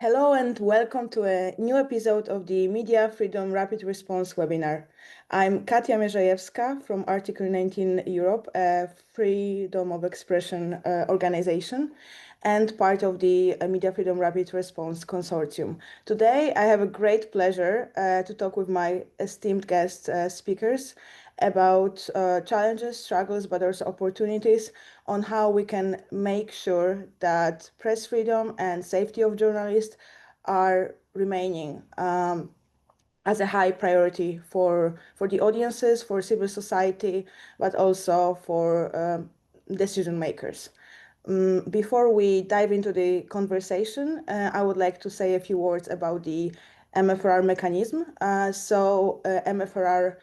Hello and welcome to a new episode of the Media Freedom Rapid Response webinar. I'm Katia Mierzejewska from Article 19 Europe, a freedom of expression organization and part of the Media Freedom Rapid Response Consortium. Today, I have a great pleasure to talk with my esteemed guest speakers about challenges, struggles, but also opportunities on how we can make sure that press freedom and safety of journalists are remaining as a high priority for the audiences, for civil society, but also for decision makers. Before we dive into the conversation, I would like to say a few words about the MFRR mechanism. MFRR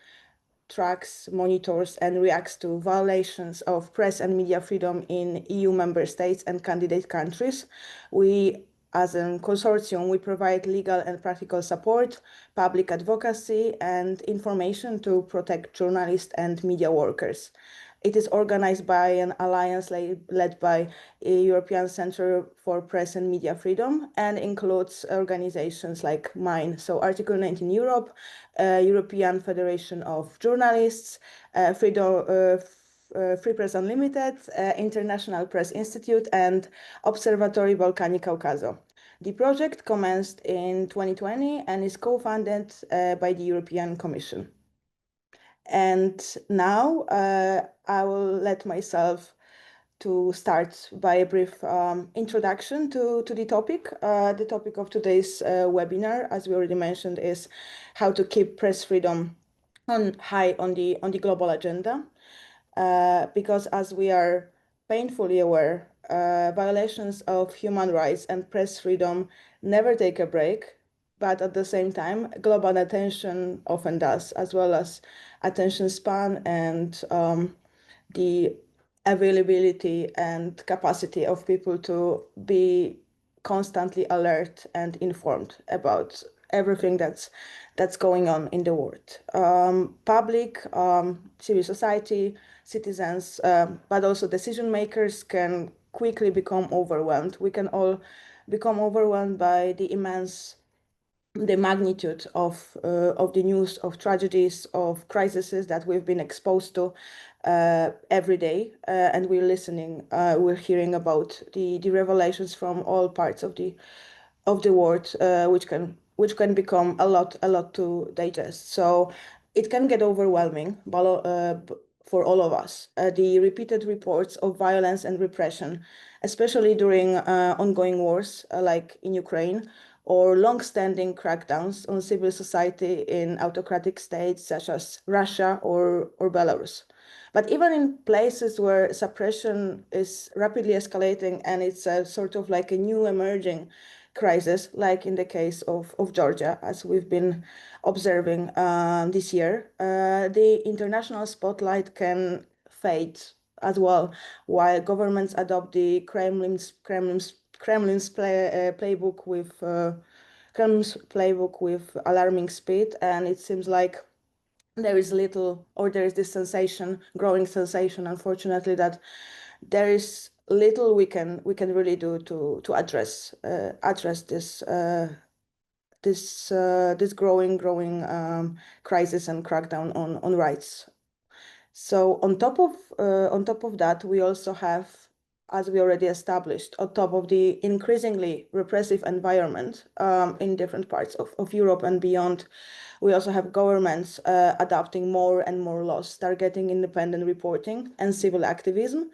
tracks, monitors, and reacts to violations of press and media freedom in EU member states and candidate countries. We, as a consortium, we provide legal and practical support, public advocacy, and information to protect journalists and media workers. It is organized by an alliance led by a European Centre for Press and Media Freedom and includes organizations like mine. So Article 19 Europe, European Federation of Journalists, Free Press Unlimited, International Press Institute, and Observatory Balkani Caucaso. The project commenced in 2020 and is co-funded by the European Commission. And now I will let myself to start by a brief introduction to the topic. The topic of today's webinar, as we already mentioned, is how to keep press freedom high on the global agenda. Because as we are painfully aware, violations of human rights and press freedom never take a break, but at the same time, global attention often does, as well as attention span and the availability and capacity of people to be constantly alert and informed about everything that's going on in the world. Public, civil society, citizens, but also decision makers can quickly become overwhelmed. We can all become overwhelmed by the magnitude of the news, of tragedies, of crises that we've been exposed to every day, and we're hearing about the revelations from all parts of the world, which can become a lot to digest. So it can get overwhelming, for all of us. The repeated reports of violence and repression, especially during ongoing wars like in Ukraine, or long-standing crackdowns on civil society in autocratic states such as Russia or Belarus. But even in places where suppression is rapidly escalating and it's a sort of like a new emerging crisis, like in the case of Georgia, as we've been observing this year, the international spotlight can fade as well, while governments adopt the Kremlin's playbook with alarming speed, and it seems like there is this growing sensation, unfortunately, that there is little we can really do to address this growing crisis and crackdown on rights. So on top of that, we also have, as we already established, on top of the increasingly repressive environment in different parts of Europe and beyond, we also have governments adopting more and more laws targeting independent reporting and civil activism.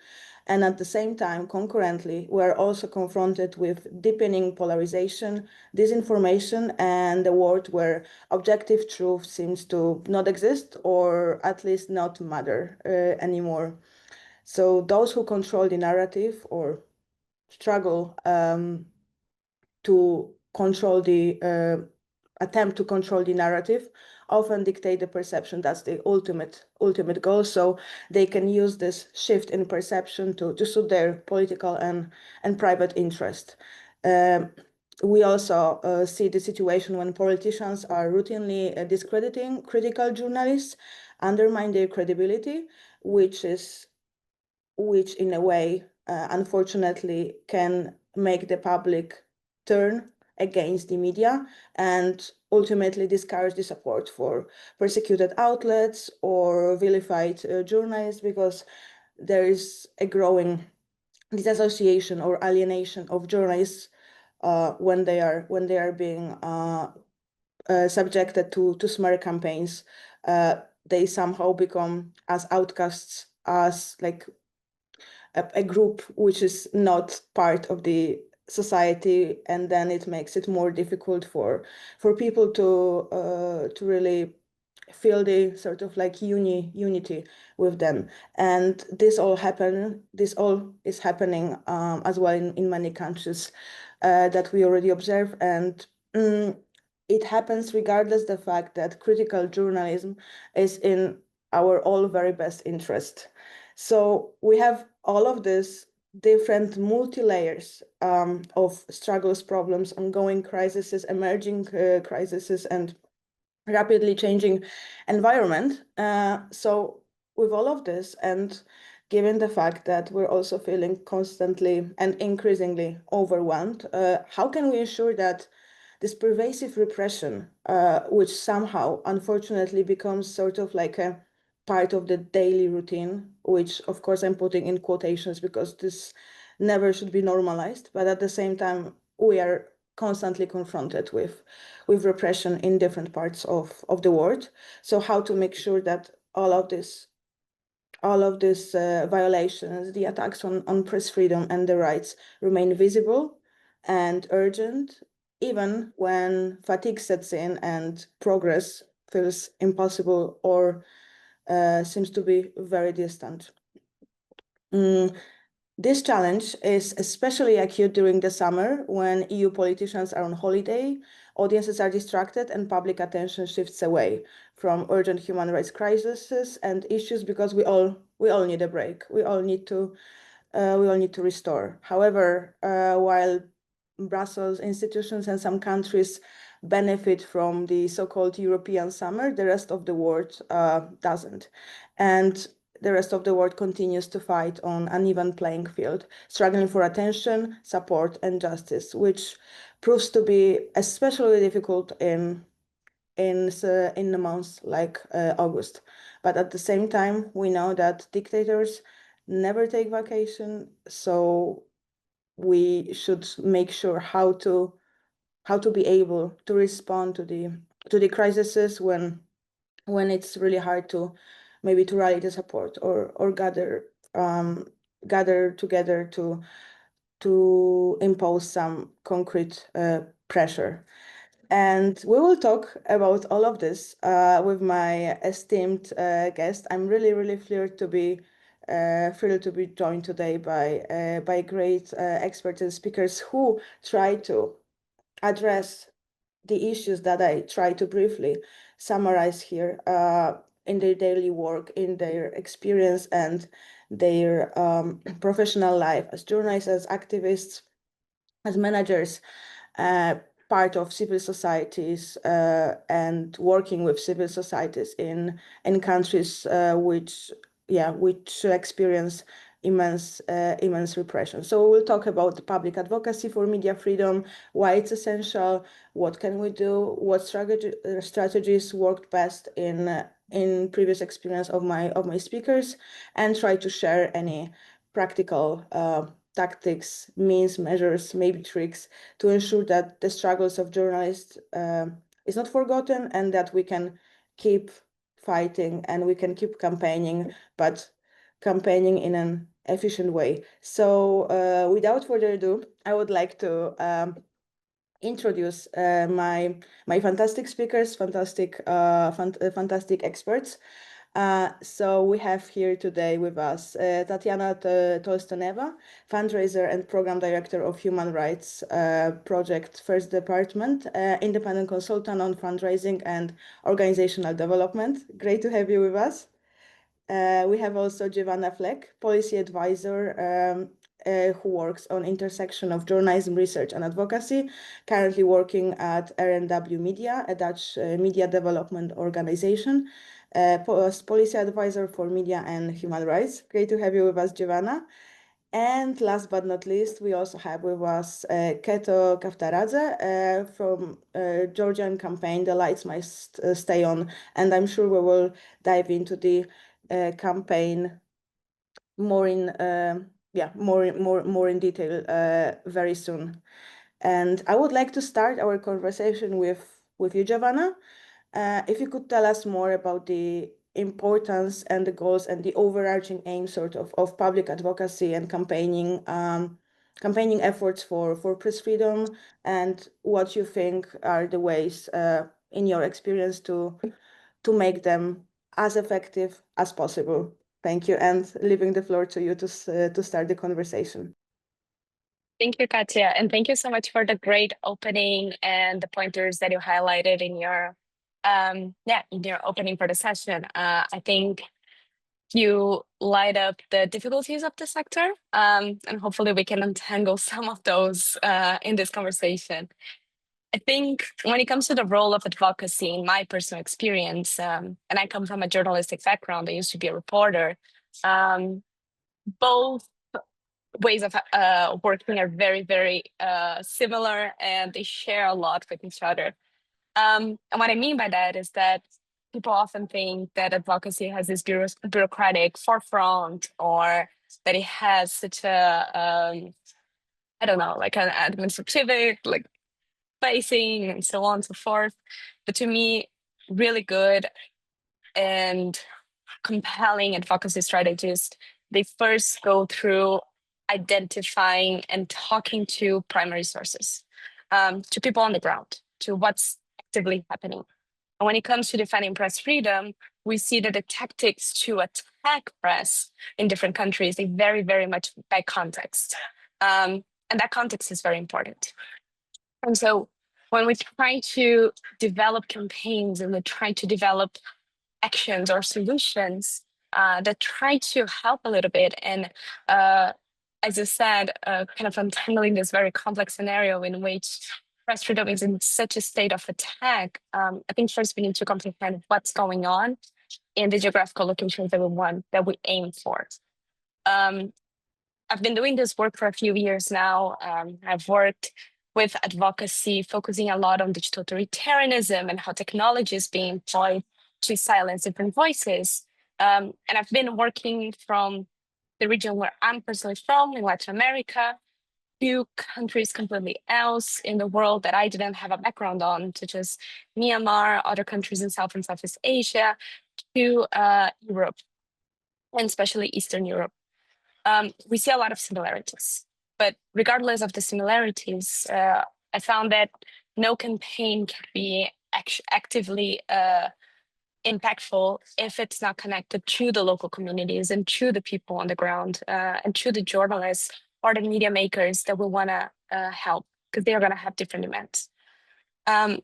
And at the same time, concurrently, we're also confronted with deepening polarization, disinformation, and a world where objective truth seems to not exist, or at least not matter anymore. So those who control the narrative or struggle to control attempt to control the narrative often dictate the perception. That's the ultimate goal. So they can use this shift in perception to suit their political and private interest. We also see the situation when politicians are routinely discrediting critical journalists, undermine their credibility, which is which in a way, unfortunately, can make the public turn against the media and ultimately discourage the support for persecuted outlets or vilified journalists, because there is a growing disassociation or alienation of journalists when they are being subjected to smear campaigns. They somehow become as outcasts, as like a group which is not part of the society, and then it makes it more difficult for people to really feel the sort of like unity with them. And this all is happening as well in many countries that we already observe. And it happens regardless the fact that critical journalism is in our all very best interest. So we have all of this different multi-layers of struggles, problems, ongoing crises, emerging crises, and rapidly changing environment. So with all of this, and given the fact that we're also feeling constantly and increasingly overwhelmed, how can we ensure that this pervasive repression, which somehow unfortunately becomes sort of like a part of the daily routine, which of course I'm putting in quotations because this never should be normalized, but at the same time we are constantly confronted with repression in different parts of the world. So how to make sure that all of these violations, the attacks on press freedom and the rights remain visible and urgent, even when fatigue sets in and progress feels impossible or seems to be very distant. This challenge is especially acute during the summer when EU politicians are on holiday, audiences are distracted, and public attention shifts away from urgent human rights crises and issues, because we all need a break. We all need to restore. However, while Brussels institutions and some countries benefit from the so-called European summer, the rest of the world doesn't. And the rest of the world continues to fight on an uneven playing field, struggling for attention, support, and justice, which proves to be especially difficult in the months like August. But at the same time, we know that dictators never take vacation, so we should make sure how to be able to respond to the crises when it's really hard to maybe to rally the support or gather together to impose some concrete pressure. And we will talk about all of this with my esteemed guest. I'm really, really thrilled to be joined today by great experts and speakers who try to address the issues that I try to briefly summarize here in their daily work, in their experience and their professional life as journalists, as activists, as managers, part of civil societies and working with civil societies in countries which experience immense repression. So we'll talk about the public advocacy for media freedom, why it's essential, what can we do, what strategies worked best in previous experience of my speakers, and try to share any practical tactics, means, measures, maybe tricks to ensure that the struggles of journalists is not forgotten, and that we can keep fighting and we can keep campaigning, but campaigning in an efficient way. So without further ado, I would like to introduce my fantastic speakers, fantastic experts. So we have here today with us Tatiana Tolstoneva, fundraiser and program director of Human Rights Project First Department, independent consultant on fundraising and organizational development. Great to have you with us. We have also Giovanna Fleck, policy advisor who works on intersection of journalism, research, and advocacy, currently working at RNW Media, a Dutch media development organization. Policy Advisor for Media and Human Rights. Great to have you with us, Giovanna. And last but not least, we also have with us Keto Kaftaradze from Georgian campaign, The Lights Must Stay On. And I'm sure we will dive into the campaign more in more in detail very soon. And I would like to start our conversation with you, Giovanna. If you could tell us more about the importance and the goals and the overarching aim of public advocacy and campaigning efforts for press freedom, and what you think are the ways in your experience to make them as effective as possible. Thank you, and leaving the floor to you to start the conversation. Thank you, Katya, and thank you so much for the great opening and the pointers that you highlighted in your opening for the session. I think you light up the difficulties of the sector, and hopefully we can untangle some of those in this conversation. I think when it comes to the role of advocacy, in my personal experience, and I come from a journalistic background, I used to be a reporter, both ways of working are very, very similar, and they share a lot with each other. And what I mean by that is that people often think that advocacy has this bureaucratic forefront, or that it has such a, I don't know, like an administrative, like facing and so on and so forth. But to me, really good and compelling advocacy strategies, they first go through identifying and talking to primary sources, to people on the ground, to what's actively happening. And when it comes to defending press freedom, we see that the tactics to attack press in different countries, they vary very much by context. And that context is very important. And so when we try to develop campaigns and we try to develop actions or solutions that try to help a little bit, and as I said, kind of untangling this very complex scenario in which press freedom is in such a state of attack, I think first we need to comprehend what's going on in the geographical locations that we aim for. I've been doing this work for a few years now. I've worked with advocacy, focusing a lot on digital authoritarianism and how technology is being employed to silence different voices. And I've been working from the region where I'm personally from, in Latin America, to countries completely else in the world that I didn't have a background on, such as Myanmar, other countries in South and Southeast Asia, to Europe, and especially Eastern Europe. We see a lot of similarities, but regardless of the similarities, I found that no campaign can be actively impactful if it's not connected to the local communities and to the people on the ground, and to the journalists or the media makers that we want to help, because they're going to have different demands. And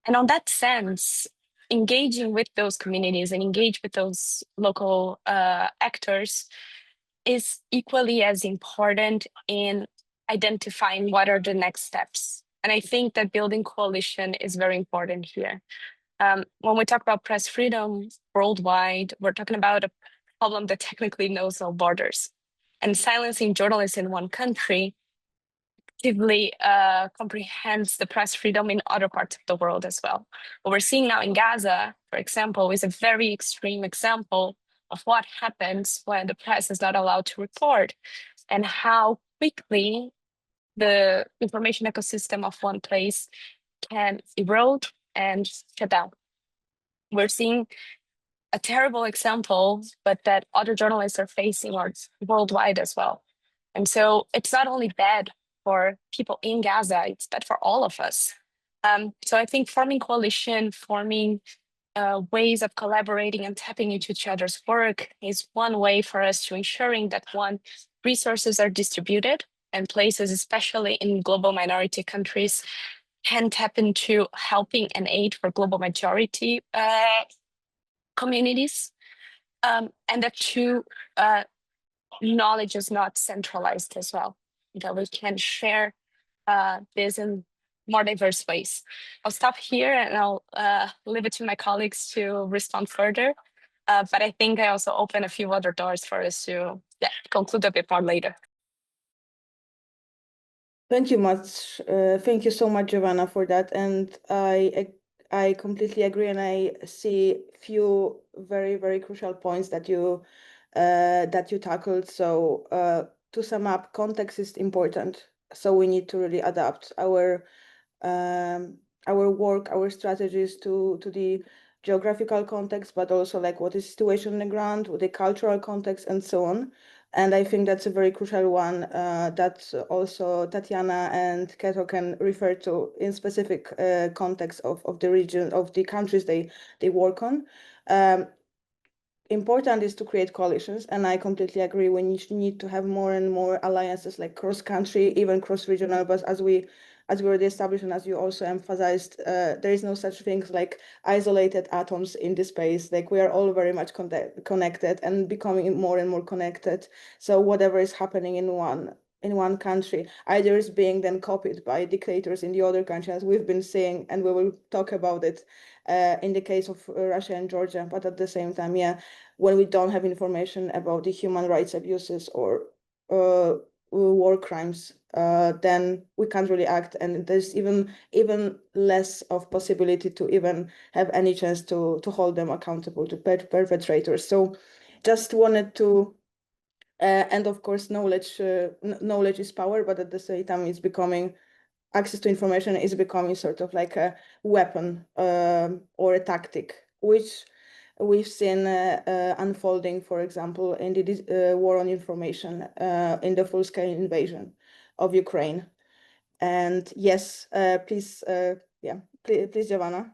on that sense, engaging with those communities and engage with those local actors is equally as important in identifying what are the next steps. And I think that building coalition is very important here. When we talk about press freedom worldwide, we're talking about a problem that technically knows no borders. And silencing journalists in one country actively comprehends the press freedom in other parts of the world as well. What we're seeing now in Gaza, for example, is a very extreme example of what happens when the press is not allowed to report, and how quickly the information ecosystem of one place can erode and shut down. We're seeing a terrible example, but that other journalists are facing worldwide as well. And so it's not only bad for people in Gaza, it's bad for all of us. So I think forming coalition, forming ways of collaborating and tapping into each other's work is one way for us to ensuring that resources are distributed, and places, especially in global minority countries, can tap into helping and aid for global majority communities, and that too, knowledge is not centralized as well, that we can share this in more diverse ways. I'll stop here and I'll leave it to my colleagues to respond further. But I think I also open a few other doors for us to conclude a bit more later. Thank you much. Thank you so much, Giovanna, for that. And I completely agree, and I see few very, very crucial points that you tackled. So to sum up, context is important. So we need to really adapt our work, our strategies to the geographical context, but also like what is situation on the ground, the cultural context, and so on. And I think that's a very crucial one that also Tatiana and Keto can refer to in specific context of the region, of the countries they work on. Important is to create coalitions, and I completely agree. We need to have more and more alliances, like cross-country, even cross-regional. But as we already established, and as you also emphasized, there is no such things like isolated atoms in the space. Like we are all very much connected and becoming more and more connected. So whatever is happening in one country, either is being then copied by dictators in the other country, as we've been saying, and we will talk about it in the case of Russia and Georgia. But at the same time, yeah, when we don't have information about the human rights abuses or war crimes, then we can't really act, and there's even less of possibility to even have any chance to hold them accountable to perpetrators. So, just wanted to. And of course, knowledge is power, but at the same time, it's becoming access to information is becoming sort of like a weapon or a tactic, which we've seen unfolding, for example, in the war on information, in the full-scale invasion of Ukraine. And yes, please, please, Giovanna.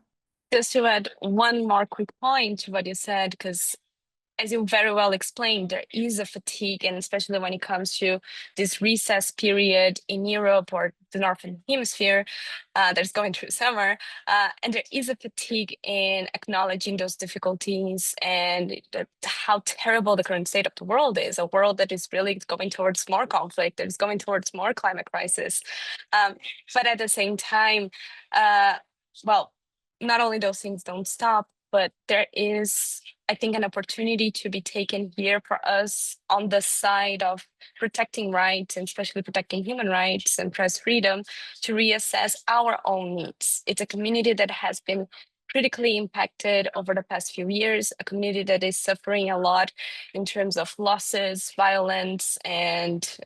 Just to add one more quick point to what you said, because as you very well explained, there is a fatigue, and especially when it comes to this recess period in Europe or the Northern Hemisphere that's going through summer, and there is a fatigue in acknowledging those difficulties and how terrible the current state of the world is, a world that is really going towards more conflict, that is going towards more climate crisis. But at the same time, well, not only those things don't stop, but there is, I think, an opportunity to be taken here for us on the side of protecting rights, and especially protecting human rights and press freedom, to reassess our own needs. It's a community that has been critically impacted over the past few years, a community that is suffering a lot in terms of losses, violence, and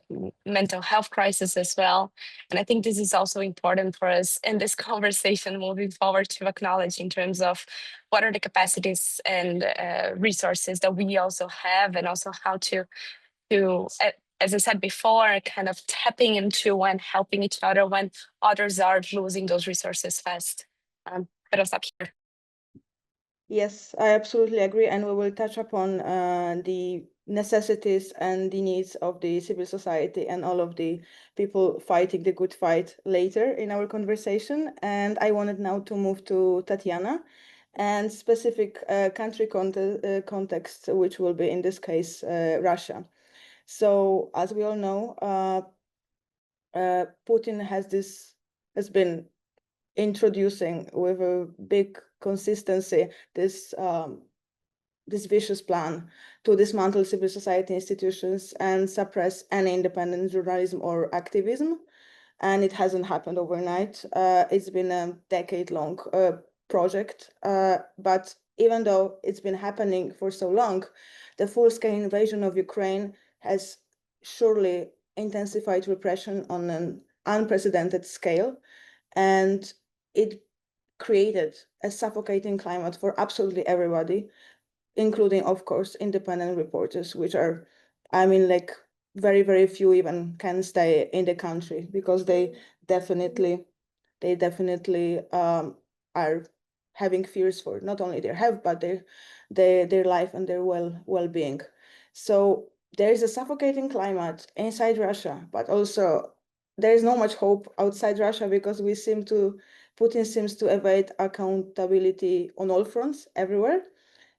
mental health crisis as well. And I think this is also important for us in this conversation moving forward to acknowledge in terms of what are the capacities and resources that we also have, and also how to as I said before, kind of tapping into and helping each other when others are losing those resources fast. But I'll stop here. Yes, I absolutely agree, and we will touch upon the necessities and the needs of the civil society and all of the people fighting the good fight later in our conversation. And I wanted now to move to Tatiana and specific country context, which will be in this case Russia. So, as we all know, Putin has been introducing with a big consistency this vicious plan to dismantle civil society institutions and suppress any independent journalism or activism. And it hasn't happened overnight. It's been a decade-long project. But even though it's been happening for so long, the full-scale invasion of Ukraine has surely intensified repression on an unprecedented scale. And it created a suffocating climate for absolutely everybody, including, of course, independent reporters, which are, I mean, like very, very few even can stay in the country because they definitely are having fears for not only their health, but their life and their well-being. So there is a suffocating climate inside Russia, but also there is not much hope outside Russia because Putin seems to evade accountability on all fronts everywhere.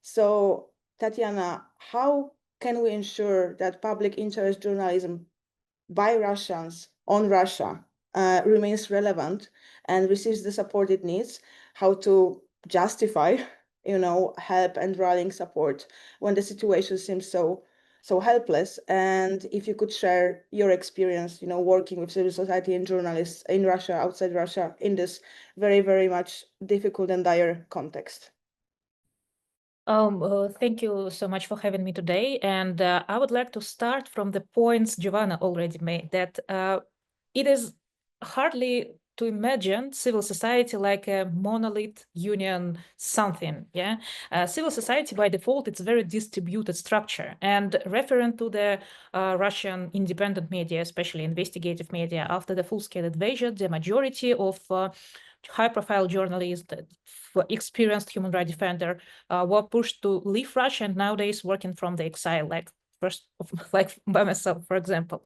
So, Tatiana, how can we ensure that public interest journalism by Russians on Russia remains relevant and receives the support it needs? How to justify help and rallying support when the situation seems so helpless. And if you could share your experience, working with civil society and journalists in Russia, outside Russia, in this very, very much difficult and dire context. Thank you so much for having me today. And I would like to start from the points Giovanna already made, that it is hardly to imagine civil society like a monolith union something, yeah? Civil society by default, it's a very distributed structure. And referring to the Russian independent media, especially investigative media, after the full-scale invasion, the majority of high-profile journalists, experienced human rights defender, were pushed to leave Russia and nowadays working from the exile, like by myself, for example.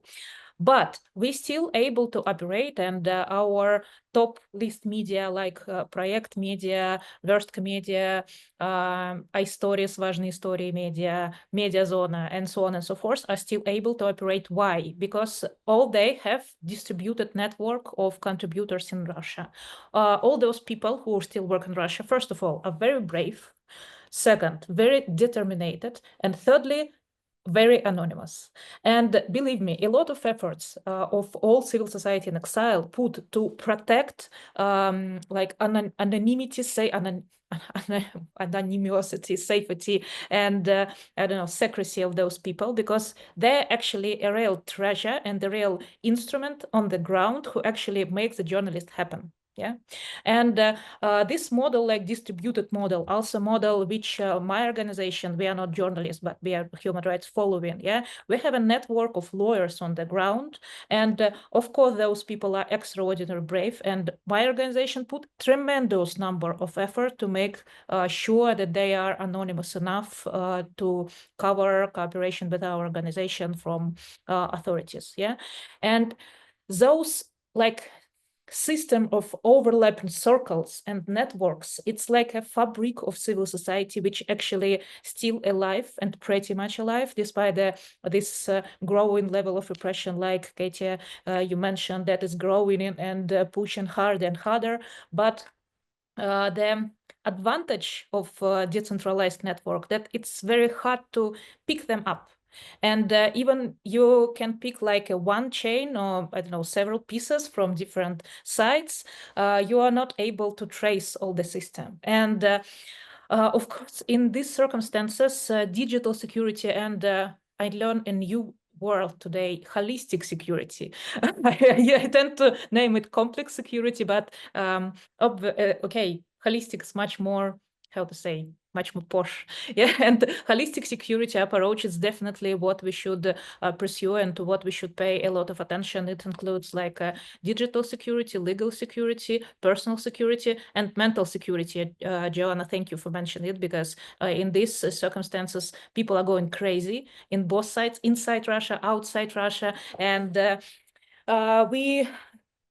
But we're still able to operate, and our top list media like Project Media, Верстка Media, iStories, Важные истории Media, Mediazona, and so on and so forth are still able to operate. Why? Because all they have distributed network of contributors in Russia. All those people who still work in Russia, first of all, are very brave. Second, very determined. And thirdly, very anonymous. And believe me, a lot of efforts of all civil society in exile put to protect like anonymity, anonymity, safety, and I don't know, secrecy of those people, because they're actually a real treasure and the real instrument on the ground who actually makes the journalist happen. Yeah, and this model, like distributed model, also model which my organization, we are not journalists, but we are human rights following. Yeah, we have a network of lawyers on the ground, and of course those people are extraordinarily brave. And my organization put tremendous number of effort to make sure that they are anonymous enough to cover cooperation with our organization from authorities. Yeah, and those like system of overlapping circles and networks, it's like a fabric of civil society which actually still alive and pretty much alive despite this growing level of repression, like Katia, you mentioned, that is growing and pushing harder and harder. But the advantage of decentralized network, that it's very hard to pick them up. And even you can pick like a one chain or, I don't know, several pieces from different sites, you are not able to trace all the system. And of course, in these circumstances, digital security, and I learned a new world today, holistic security. I tend to name it complex security, but okay, holistic is much more, how to say, much more posh. Yeah, and holistic security approach is definitely what we should pursue and to what we should pay a lot of attention. It includes like digital security, legal security, personal security, and mental security. Joanna, thank you for mentioning it, because in these circumstances, people are going crazy in both sides, inside Russia, outside Russia, and we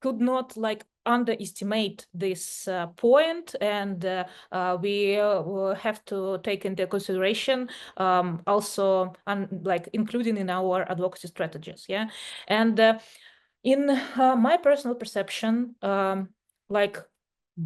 could not like underestimate this point, and we have to take into consideration also like including in our advocacy strategies. Yeah, and in my personal perception, like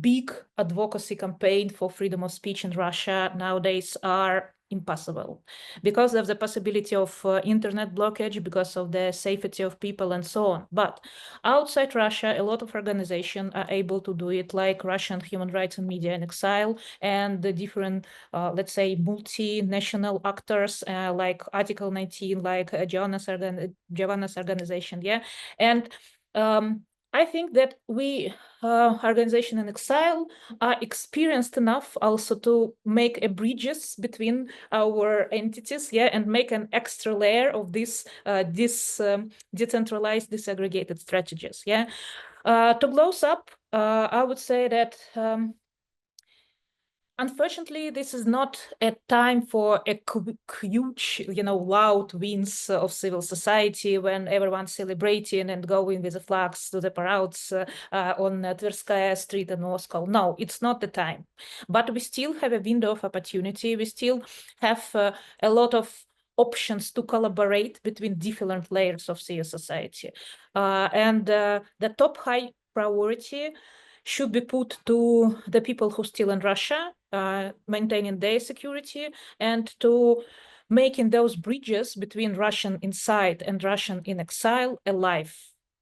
big advocacy campaign for freedom of speech in Russia nowadays are impossible because of the possibility of internet blockage, because of the safety of people and so on. But outside Russia, a lot of organizations are able to do it, like Russian Human Rights and Media in Exile, and the different, let's say, multinational actors like Article 19, like Giovanna's organization. Yeah, and I think that we, organization in exile, are experienced enough also to make a bridges between our entities, yeah, and make an extra layer of this decentralized, disaggregated strategies. Yeah, to close up, I would say that unfortunately, this is not a time for a huge, loud wins of civil society when everyone's celebrating and going with the flags to the parades on Tverskaya Street in Moscow. No, it's not the time. But we still have a window of opportunity. We still have a lot of options to collaborate between different layers of civil society. And the top high priority should be put to the people who still in Russia, maintaining their security, and to making those bridges between Russian inside and Russian in exile alive.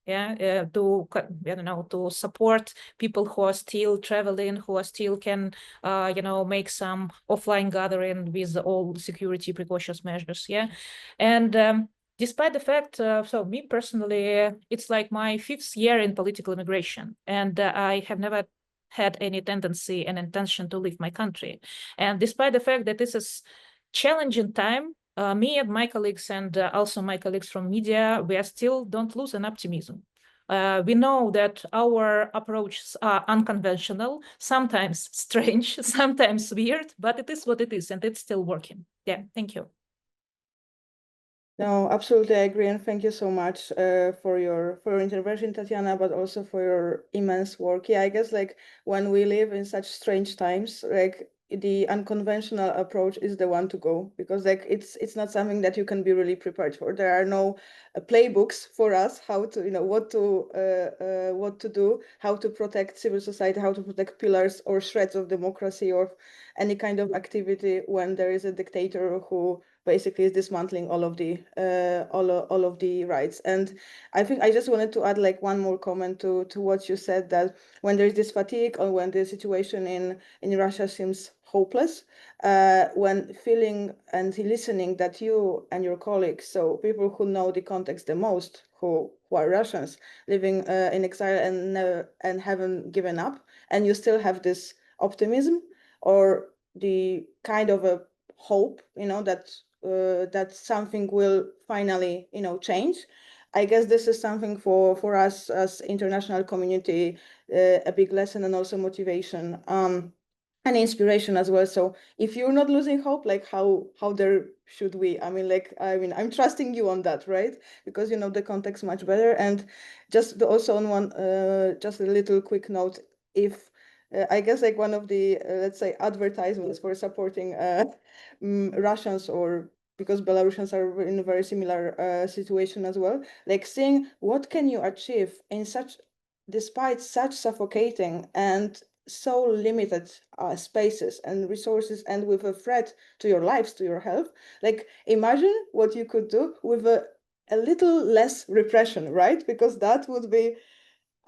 Yeah, to support people who are still traveling, who are still can make some offline gathering with all security precautions measures. Yeah, and despite the fact, so me personally, it's like my 5th year in political immigration, and I have never had any tendency and intention to leave my country. And despite the fact that this is challenging time, me and my colleagues and also my colleagues from media, we are still don't lose an optimism. We know that our approaches are unconventional, sometimes strange, sometimes weird, but it is what it is, and it's still working. Yeah, thank you. No, absolutely, I agree, and thank you so much for your intervention, Tatiana, but also for your immense work. Yeah, I guess like when we live in such strange times, like the unconventional approach is the one to go, because like it's not something that you can be really prepared for. There are no playbooks for us how to what to do, how to protect civil society, how to protect pillars or shreds of democracy or any kind of activity when there is a dictator who basically is dismantling all of the rights. And I think I just wanted to add like one more comment to what you said, that when there's this fatigue or when the situation in Russia seems hopeless, when feeling and listening that you and your colleagues, so people who know the context the most, who are Russians living in exile and haven't given up, and you still have this optimism or the kind of a hope, that something will finally, change. I guess this is something for us as international community, a big lesson and also motivation, and inspiration as well. So if you're not losing hope, like how there should we? I'm trusting you on that, right? Because you know the context much better. And just also on one, just a little quick note, if I guess like one of the let's say advertisements for supporting Russians, or because Belarusians are in a very similar situation as well, like seeing what can you achieve in such, despite such suffocating and so limited spaces and resources, and with a threat to your lives, to your health. Like imagine what you could do with a little less repression, right? Because that would be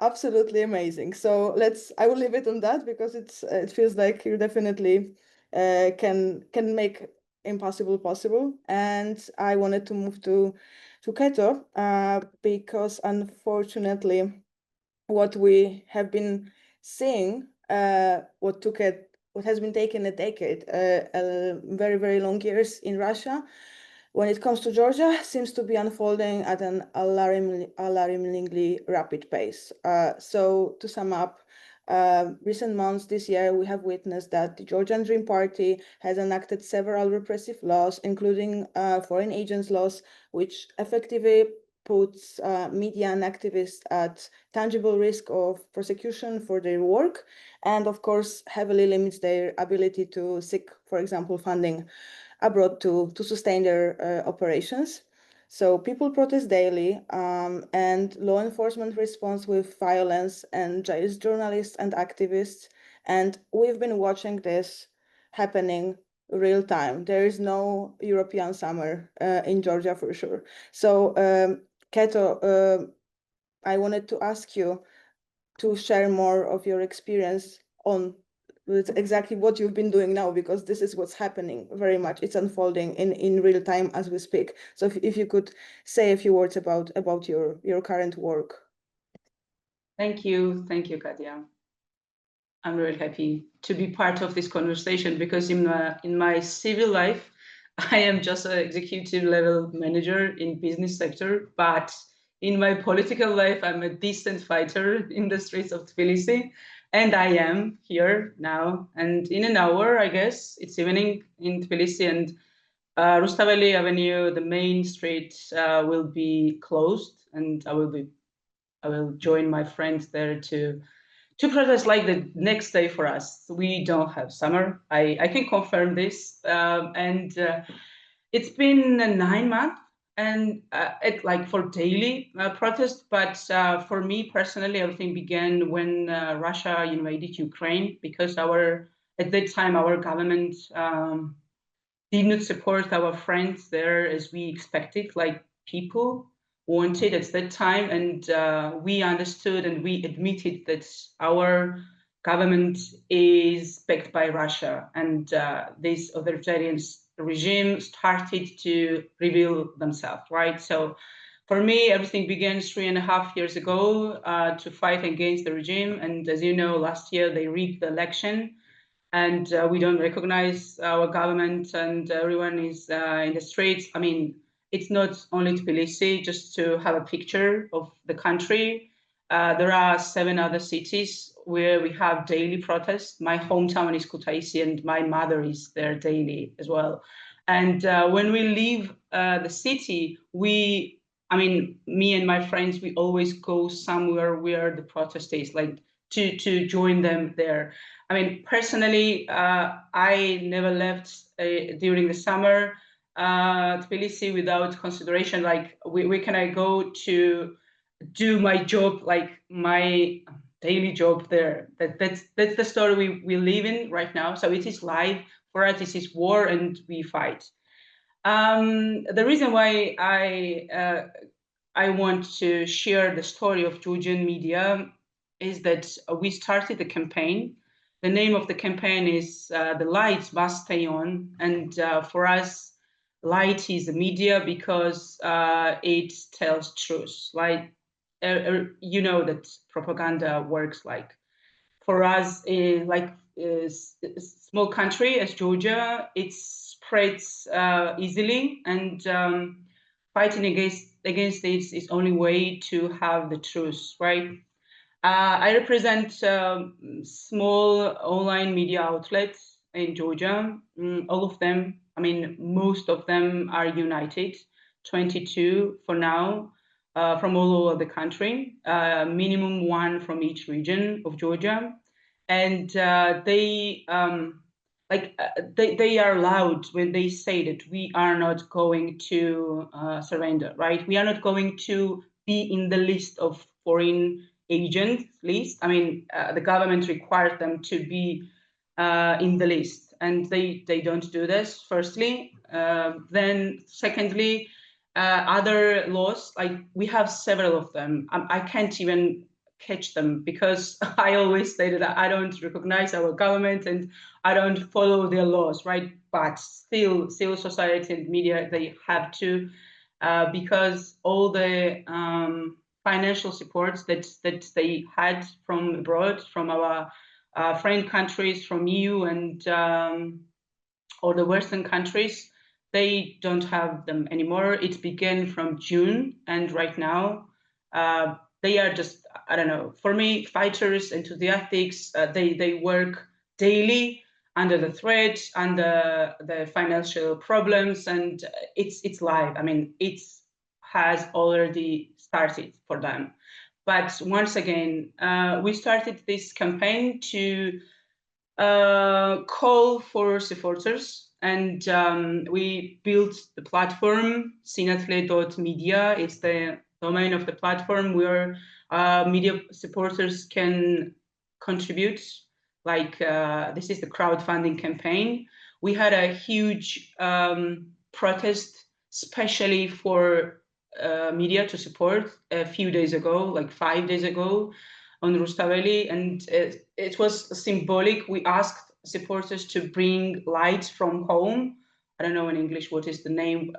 absolutely amazing. So I will leave it on that, because it feels like you definitely can make impossible possible. And I wanted to move to Keto, because unfortunately what we have been seeing, what has been taking a decade, very, very long years in Russia, when it comes to Georgia, seems to be unfolding at an alarmingly rapid pace. So to sum up, recent months this year, we have witnessed that the Georgian Dream Party has enacted several repressive laws, including foreign agents laws, which effectively puts media and activists at tangible risk of prosecution for their work, and of course heavily limits their ability to seek, for example, funding abroad to sustain their operations. So people protest daily, and law enforcement responds with violence and jails journalists and activists. And we've been watching this happening real time. There is no European summer in Georgia for sure. So Keto, I wanted to ask you to share more of your experience on exactly what you've been doing now, because this is what's happening very much. It's unfolding in real time as we speak. So if you could say a few words about your current work. Thank you, Katya. I'm really happy to be part of this conversation, because in my civil life, I am just an executive level manager in business sector, but in my political life, I'm a decent fighter in the streets of Tbilisi, and I am here now. And in an hour, I guess, it's evening in Tbilisi, and Rustaveli Avenue, the main street, will be closed, and I will join my friends there to protest like the next day for us. We don't have summer. I can confirm this. And it's been 9 months and it like for daily protest. But for me personally, everything began when Russia invaded Ukraine, because at that time our government did not support our friends there as we expected, like people wanted at that time. And we understood and we admitted that our government is backed by Russia, and this authoritarian regime started to reveal themselves, right? So for me, everything began 3.5 years ago to fight against the regime. And as you know, last year they rigged the election, and we don't recognize our government, and everyone is in the streets. I mean, it's not only Tbilisi, just to have a picture of the country. There are 7 other cities where we have daily protests. My hometown is Kutaisi, and my mother is there daily as well. And when we leave the city, I mean, me and my friends, we always go somewhere where the protest is, like to join them there. I mean, personally, I never left during the summer Tbilisi without consideration. Like, where can I go to do my job, like my daily job there? That's the story we live in right now. So it is life for us. This is war, and we fight. The reason why I want to share the story of Georgian media is that we started a campaign. The name of the campaign is The Lights Must Stay On. And for us, light is the media because it tells truth. Like, you know that propaganda works like. For us, like a small country as Georgia, it spreads easily, and fighting against it is only way to have the truth, right? I represent small online media outlets in Georgia. All of them, I mean, most of them are united, 22 for now, from all over the country, minimum 1 from each region of Georgia. And they are loud when they say that we are not going to surrender, right? We are not going to be in the list of foreign agent list. I mean, the government required them to be in the list, and they don't do this, firstly. Then secondly, other laws, like we have several of them. I can't even catch them because I always say that I don't recognize our government and I don't follow their laws, right? But still, civil society and media, they have to, because all the financial supports that they had from abroad, from our friend countries, from EU and or the Western countries, they don't have them anymore. It began from June, and right now they are just, I don't know. For me, fighters, enthusiasts, they work daily under the threat, under the financial problems, and it's live. I mean, it has already started for them. But once again, we started this campaign to call for supporters, and we built the platform sinatle.media. It's the domain of the platform where media supporters can contribute. Like this is the crowdfunding campaign. We had a huge protest, especially for media to support a few days ago, like 5 days ago, on Rustaveli, and it was symbolic. We asked supporters to bring lights from home. I don't know in English what is the name.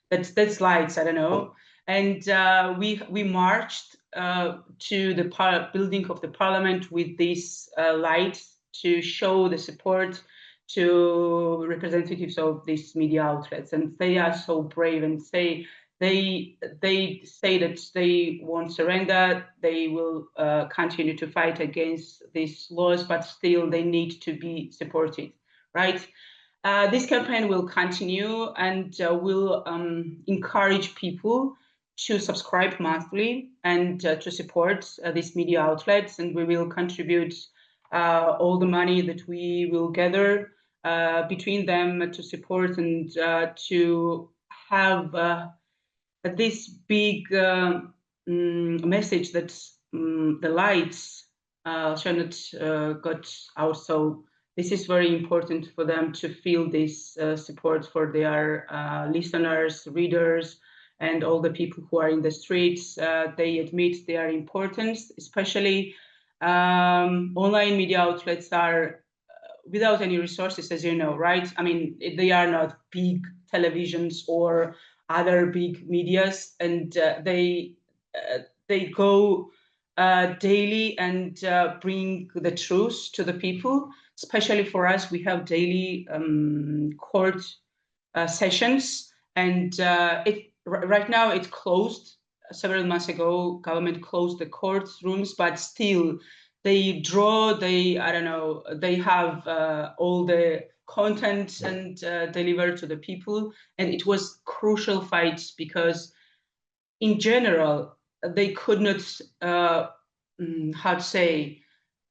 That's lights. I don't know. And we marched to the building of the parliament with this light to show the support to representatives of these media outlets, and they are so brave and they say that they won't surrender. They will continue to fight against these laws, but still they need to be supported, right? This campaign will continue and will encourage people to subscribe monthly and to support these media outlets, and we will contribute all the money that we will gather between them to support and to have this big message that the lights shall not got out. So this is very important for them to feel this support for their listeners, readers, and all the people who are in the streets. They admit their importance, especially online media outlets are without any resources, as you know, right? I mean, they are not big televisions or other big medias, and they go daily and bring the truth to the people. Especially for us, we have daily court sessions, and right now it's closed. Several months ago, government closed the courtrooms, but still they draw, I don't know, they have all the content and deliver to the people. And it was crucial fight because in general, they could not, how to say,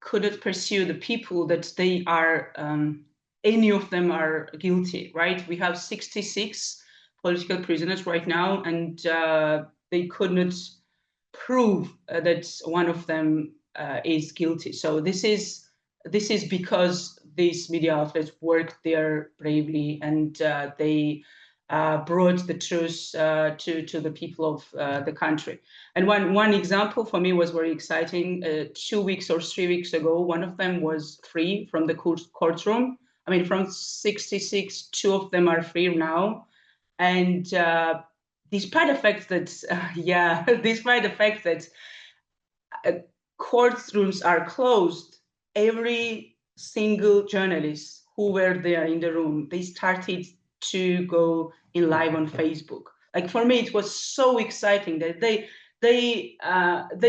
could not pursue the people that they are, any of them are guilty, right? We have 66 political prisoners right now, and they could not prove that one of them is guilty. So this is because these media outlets worked there bravely, and they brought the truth to the people of the country. And one example for me was very exciting. 2 weeks or 3 weeks ago, one of them was free from the courtroom. I mean, from 66, 2 of them are free now. And despite the fact that, despite the fact that courtrooms are closed, every single journalist who were there in the room, they started to go in live on Facebook. Like, for me, it was so exciting that they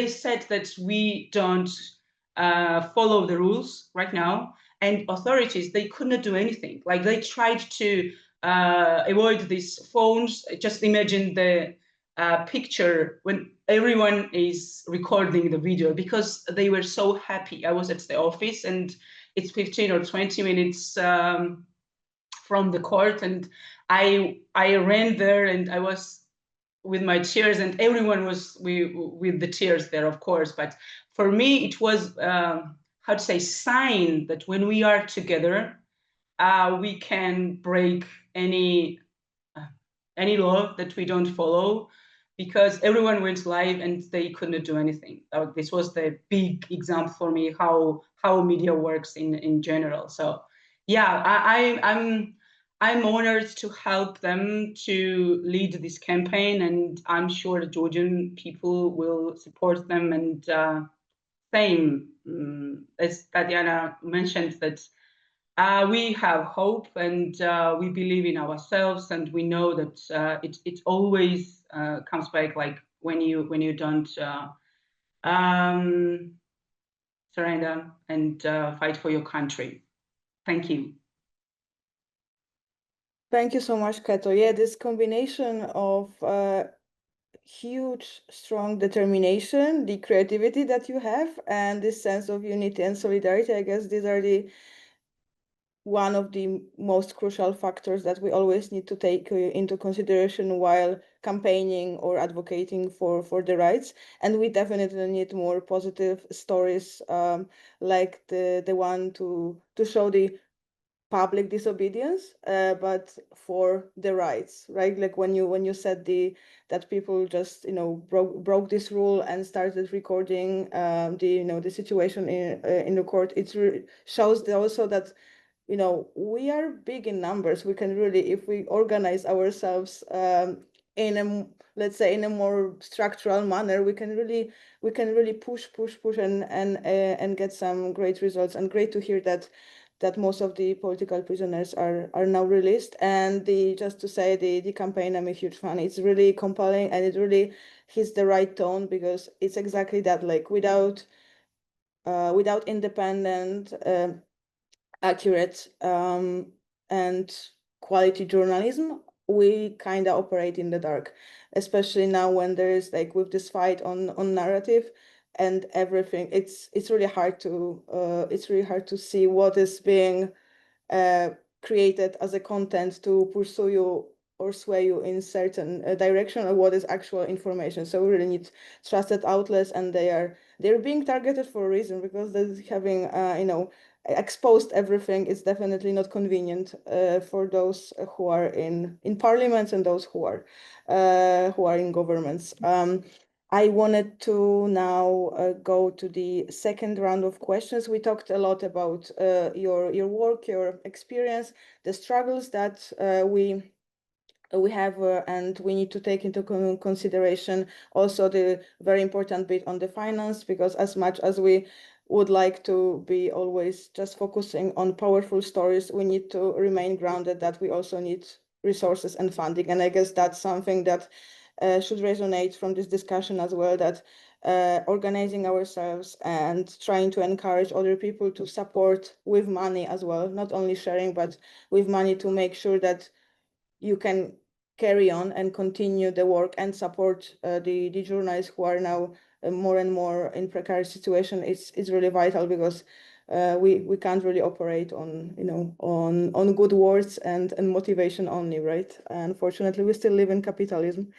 said that we don't follow the rules right now, and authorities, they could not do anything. Like, they tried to avoid these phones. Just imagine the picture when everyone is recording the video, because they were so happy. I was at the office, and it's 15 or 20 minutes from the court, and I ran there, and I was with my tears, and everyone was with the tears there, of course. But for me, it was how to say, sign that when we are together, we can break any law that we don't follow, because everyone went live and they couldn't do anything. This was the big example for me how media works in general. So yeah, I'm honored to help them to lead this campaign, and I'm sure the Georgian people will support them. And same as Tatiana mentioned, that we have hope, and we believe in ourselves, and we know that it always comes back, like when you don't surrender and fight for your country. Thank you. Thank you so much, Kato. Yeah, this combination of huge, strong determination, the creativity that you have, and this sense of unity and solidarity, I guess these are one of the most crucial factors that we always need to take into consideration while campaigning or advocating for the rights. And we definitely need more positive stories like the one to show the public disobedience, but for the rights, right? Like when you said that people just broke this rule and started recording the situation in the court. It shows also that we are big in numbers. We can really, if we organize ourselves in a, let's say, in a more structural manner, we can really push and get some great results. And great to hear that most of the political prisoners are now released. And just to say, the campaign, I'm a huge fan. It's really compelling, and it really hits the right tone, because it's exactly that. Like, without independent, accurate and quality journalism, we kind of operate in the dark, especially now when there is, like, with this fight on narrative and everything. It's really hard to see what is being created as a content to pursue you or sway you in certain direction of what is actual information. So we really need trusted outlets, and they're being targeted for a reason, because they're having exposed everything is definitely not convenient for those who are in parliaments and those who are in governments. I wanted to now go to the second round of questions. We talked a lot about your work, your experience, the struggles that we have, and we need to take into consideration also the very important bit on the finance, because as much as we would like to be always just focusing on powerful stories, we need to remain grounded that we also need resources and funding. And I guess that's something that should resonate from this discussion as well, that organizing ourselves and trying to encourage other people to support with money as well, not only sharing, but with money, to make sure that you can carry on and continue the work and support the journalists who are now more and more in precarious situation is really vital, because we can't really operate on on good words and motivation only, right? Unfortunately, we still live in capitalism,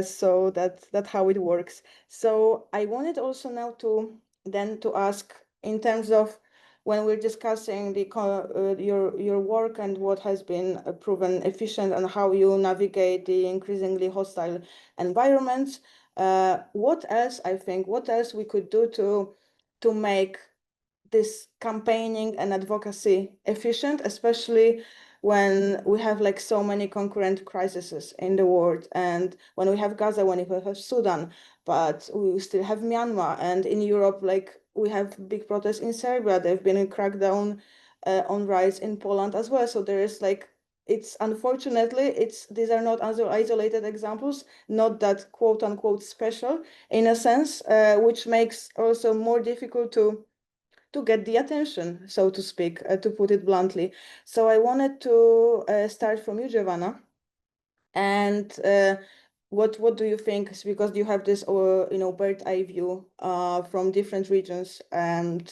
so that's how it works. So I wanted also now to ask, in terms of when we're discussing your work and what has been proven efficient and how you navigate the increasingly hostile environments, what else we could do to make this campaigning and advocacy efficient, especially when we have like so many concurrent crises in the world, and when we have Gaza, when we have Sudan, but we still have Myanmar, and in Europe, like we have big protests in Serbia. There've been a crackdown on rights in Poland as well. So there is like, it's unfortunately, these are not isolated examples, not that quote unquote special in a sense, which makes also more difficult to get the attention, so to speak, to put it bluntly. So I wanted to start from you, Giovanna. And what do you think? Because you have this bird eye view from different regions, and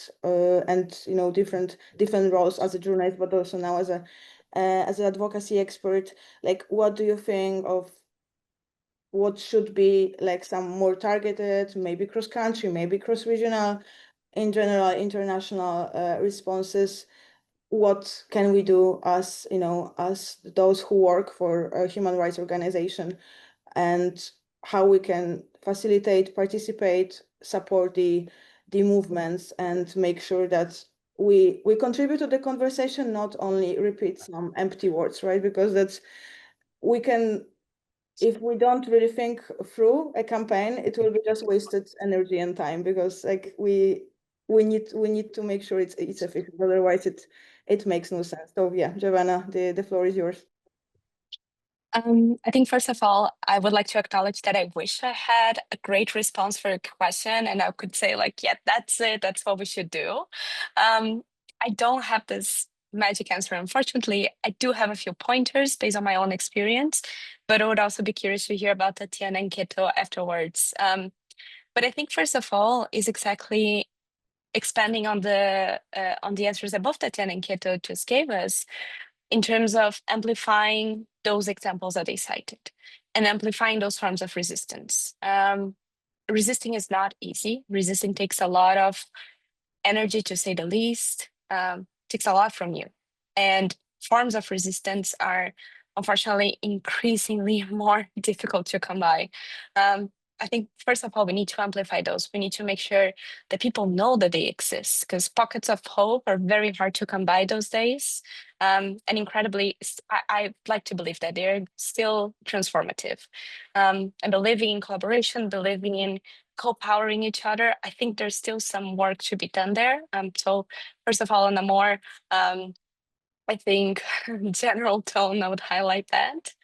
different roles as a journalist, but also now as an advocacy expert. Like, what do you think of what should be like some more targeted, maybe cross country, maybe cross regional, in general, international responses? What can we do as as those who work for a human rights organization, and how we can facilitate, participate, support the movements, and make sure that we contribute to the conversation, not only repeat some empty words, right? Because we can, if we don't really think through a campaign, it will be just wasted energy and time, because like we need to make sure it's efficient. Otherwise, it makes no sense. So yeah, Giovanna, the floor is yours. I think first of all, I would like to acknowledge that I wish I had a great response for a question, and I could say like, yeah, that's it, that's what we should do. I don't have this magic answer, unfortunately. I do have a few pointers based on my own experience, but I would also be curious to hear about Tatiana and Keto afterwards. But I think first of all is exactly expanding on the answers that both Tatiana and Keto just gave us, in terms of amplifying those examples that they cited and amplifying those forms of resistance. Resisting is not easy. Resisting takes a lot of energy, to say the least, takes a lot from you. And forms of resistance are unfortunately increasingly more difficult to come by. I think, first of all, we need to amplify those. We need to make sure that people know that they exist, because pockets of hope are very hard to come by those days. And incredibly, I like to believe that they're still transformative. And believing in collaboration, believing in co-powering each other, I think there's still some work to be done there. So first of all, in a more, I think, general tone, I would highlight that.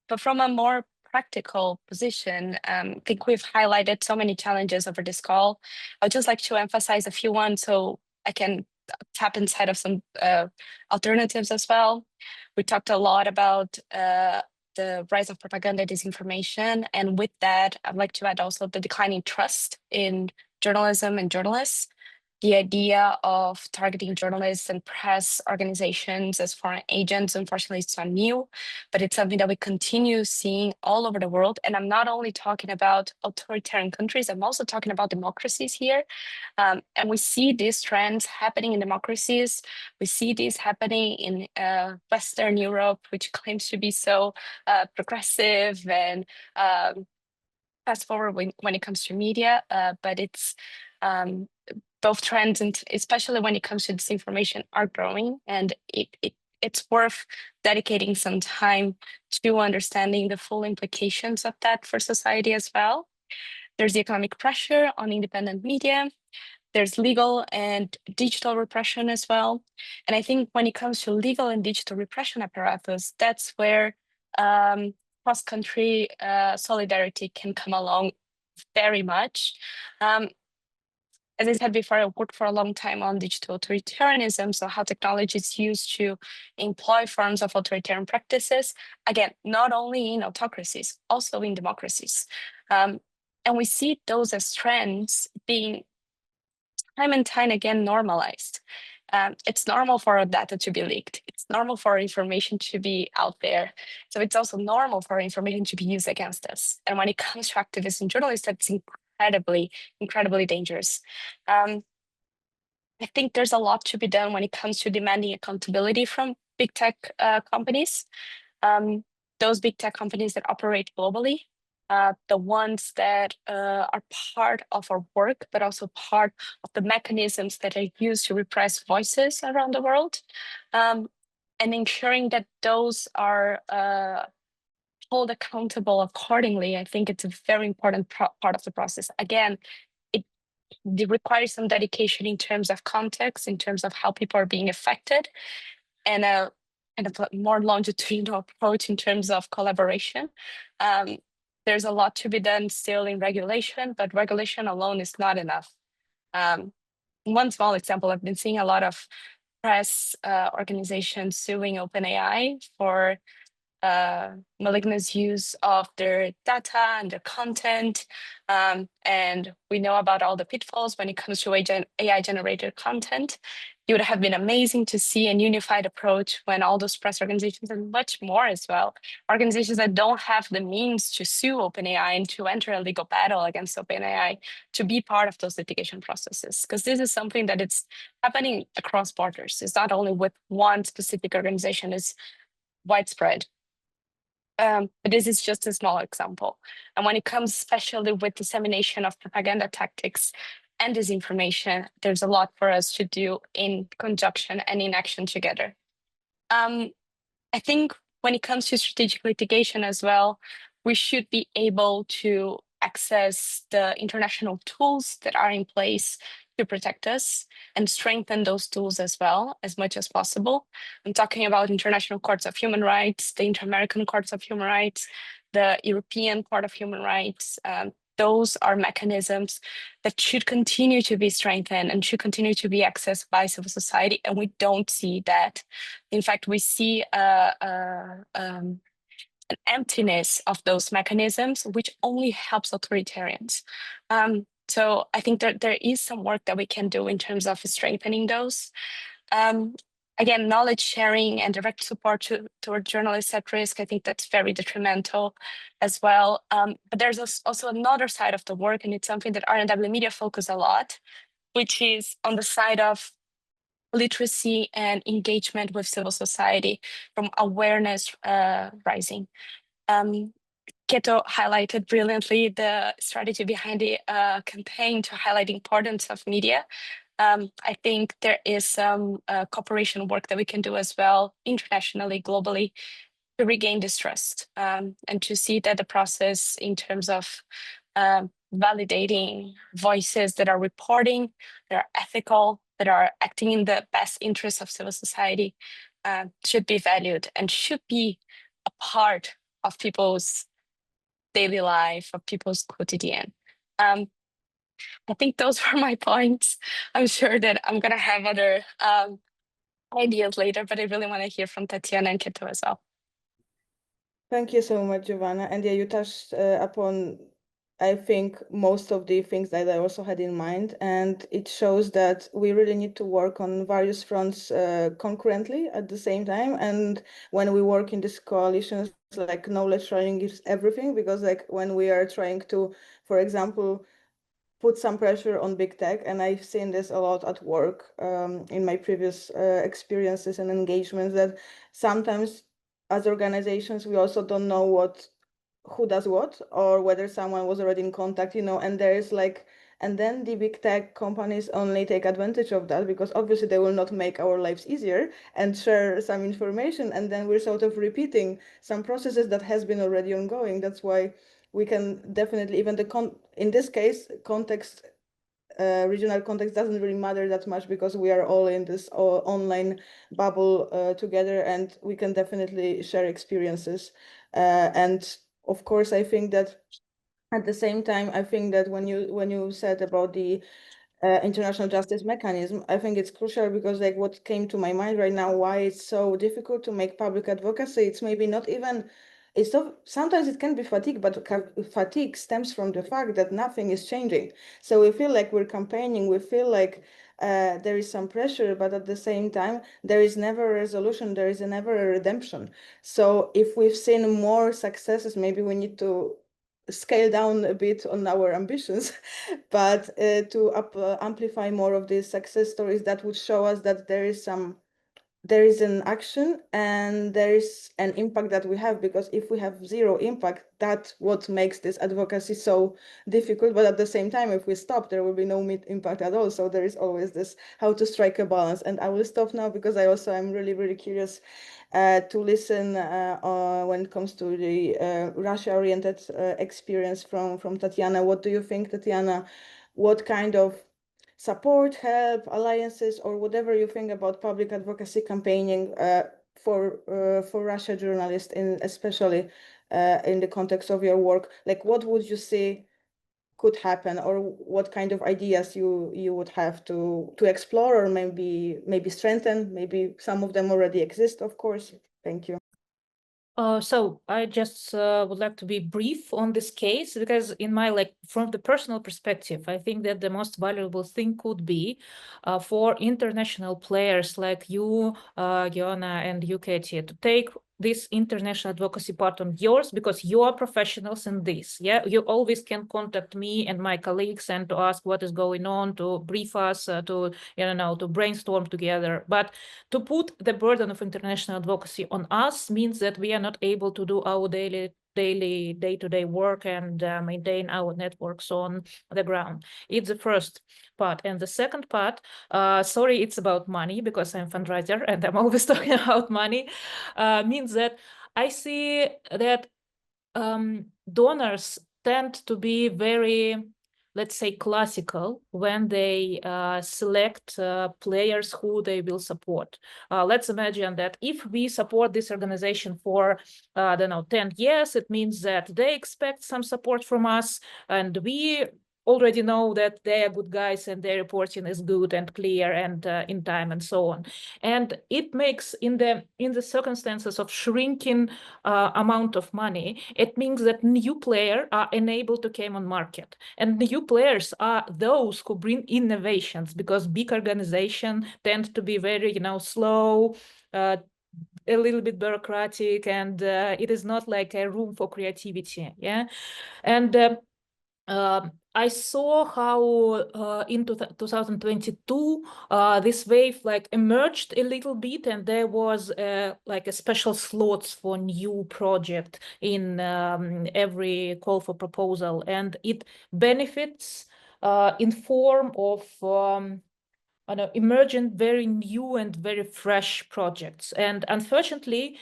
But from a more practical position, I think we've highlighted so many challenges over this call. I'd just like to emphasize a few ones so I can tap inside of some alternatives as well. We talked a lot about the rise of propaganda, disinformation, and with that, I'd like to add also the declining trust in journalism and journalists. The idea of targeting journalists and press organizations as foreign agents, unfortunately, it's not new, but it's something that we continue seeing all over the world. And I'm not only talking about authoritarian countries, I'm also talking about democracies here. And we see these trends happening in democracies. We see these happening in Western Europe, which claims to be so progressive and fast forward when it comes to media, but it's both trends, and especially when it comes to disinformation, are growing, and it's worth dedicating some time to understanding the full implications of that for society as well. There's the economic pressure on independent media. There's legal and digital repression as well. And I think when it comes to legal and digital repression apparatus, that's where cross-country solidarity can come along very much. As I said before, I worked for a long time on digital authoritarianism, so how technology is used to employ forms of authoritarian practices. Again, not only in autocracies, also in democracies. And we see those as trends being time and time again normalized. It's normal for our data to be leaked. It's normal for information to be out there. So it's also normal for information to be used against us. And when it comes to activists and journalists, that's incredibly, incredibly dangerous. I think there's a lot to be done when it comes to demanding accountability from big tech companies. Those big tech companies that operate globally, the ones that are part of our work, but also part of the mechanisms that are used to repress voices around the world, and ensuring that those are held accountable accordingly. I think it's a very important part of the process. Again, it requires some dedication in terms of context, in terms of how people are being affected, and a more longitudinal approach in terms of collaboration. There's a lot to be done still in regulation, but regulation alone is not enough. One small example, I've been seeing a lot of press organizations suing OpenAI for malignant use of their data and their content. And we know about all the pitfalls when it comes to AI-generated content. It would have been amazing to see a unified approach when all those press organizations, and much more as well, organizations that don't have the means to sue OpenAI and to enter a legal battle against OpenAI, to be part of those litigation processes. Because this is something that it's happening across borders. It's not only with one specific organization, it's widespread. But this is just a small example. And when it comes especially with dissemination of propaganda tactics and disinformation, there's a lot for us to do in conjunction and in action together. I think when it comes to strategic litigation as well, we should be able to access the international tools that are in place to protect us and strengthen those tools as well as much as possible. I'm talking about international courts of human rights, the Inter-American courts of human rights, the European Court of Human Rights. Those are mechanisms that should continue to be strengthened and should continue to be accessed by civil society, and we don't see that. In fact, we see an emptiness of those mechanisms, which only helps authoritarians. So I think that there is some work that we can do in terms of strengthening those. Again, knowledge sharing and direct support toward journalists at risk, I think that's very detrimental as well. But there's also another side of the work, and it's something that RNW Media focus a lot, which is on the side of literacy and engagement with civil society, from awareness rising. Keto highlighted brilliantly the strategy behind the campaign to highlight the importance of media. I think there is some cooperation work that we can do as well, internationally, globally, to regain this trust, and to see that the process in terms of validating voices that are reporting, that are ethical, that are acting in the best interest of civil society, should be valued and should be a part of people's daily life, of people's quotidian. I think those were my points. I'm sure that I'm going to have other ideas later, but I really want to hear from Tatiana and Keto as well. Thank you so much, Giovanna. And yeah, you touched upon I think, most of the things that I also had in mind, and it shows that we really need to work on various fronts concurrently at the same time. And when we work in these coalitions, like, knowledge sharing is everything, because like when we are trying to, for example, put some pressure on big tech, and I've seen this a lot at work in my previous experiences and engagements, that sometimes as organizations we also don't know who does what, or whether someone was already in contact, and there is like, and then the big tech companies only take advantage of that, because obviously they will not make our lives easier and share some information, and then we're sort of repeating some processes that has been already ongoing. That's why we can definitely, even in this case, context, regional context doesn't really matter that much, because we are all in this online bubble together, and we can definitely share experiences. And of course, I think that at the same time, I think that when you said about the international justice mechanism, I think it's crucial, because like what came to my mind right now, why it's so difficult to make public advocacy, it's maybe not even, it's so, sometimes it can be fatigue, but fatigue stems from the fact that nothing is changing. So we feel like we're campaigning, we feel like there is some pressure, but at the same time, there is never a resolution, there is never a redemption. So if we've seen more successes, maybe we need to scale down a bit on our ambitions, but to amplify more of these success stories that would show us that there is an action and there is an impact that we have. Because if we have zero impact, that's what makes this advocacy so difficult. But at the same time, if we stop, there will be no impact at all. So there is always this how to strike a balance. And I will stop now, because I also am really, really curious to listen when it comes to the Russia-oriented experience from Tatiana. What do you think, Tatiana? What kind of support, help, alliances, or whatever you think about public advocacy campaigning for Russia journalists, especially in the context of your work? Like, what would you say could happen, or what kind of ideas you would have to explore, or maybe strengthen? Maybe some of them already exist, of course. Thank you. So I just would like to be brief on this case, because in my, from the personal perspective, I think that the most valuable thing could be for international players like you, Giona, and you, Katie, to take this international advocacy part on yours, because you are professionals in this. Yeah, you always can contact me and my colleagues and to ask what is going on, to brief us, to brainstorm together. But to put the burden of international advocacy on us means that we are not able to do our day-to-day work and maintain our networks on the ground. It's the first part. And the second part, sorry, it's about money, because I'm fundraiser and I'm always talking about money, means that I see that donors tend to be very, let's say, classical when they select players who they will support. Let's imagine that if we support this organization for, I don't know, 10 years, it means that they expect some support from us, and we already know that they are good guys and their reporting is good and clear and in time and so on. And it makes, in the circumstances of shrinking amount of money, it means that new players are enabled to come on market. And new players are those who bring innovations, because big organizations tend to be very, slow, a little bit bureaucratic, and it is not like a room for creativity. Yeah. And I saw how in 2022 this wave emerged a little bit, and there was a special slots for new project in every call for proposal, and it benefits in form of emergent, very new and very fresh projects. And unfortunately,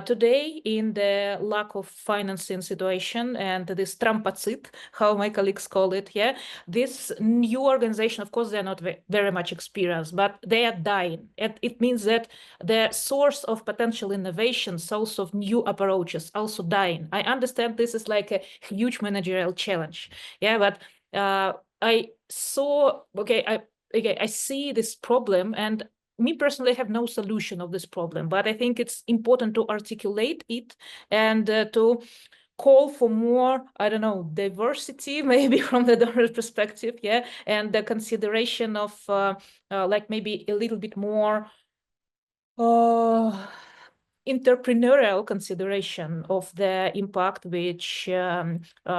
today, in the lack of financing situation and this Trumpacid, how my colleagues call it, yeah, this new organization, of course, they're not very much experienced, but they are dying. It means that the source of potential innovation, source of new approaches, also dying. I understand this is like a huge managerial challenge, yeah, but I saw, I see this problem, and me personally have no solution of this problem, but I think it's important to articulate it and to call for more, I don't know, diversity, maybe from the donor perspective, yeah, and the consideration of like maybe a little bit more entrepreneurial consideration of the impact which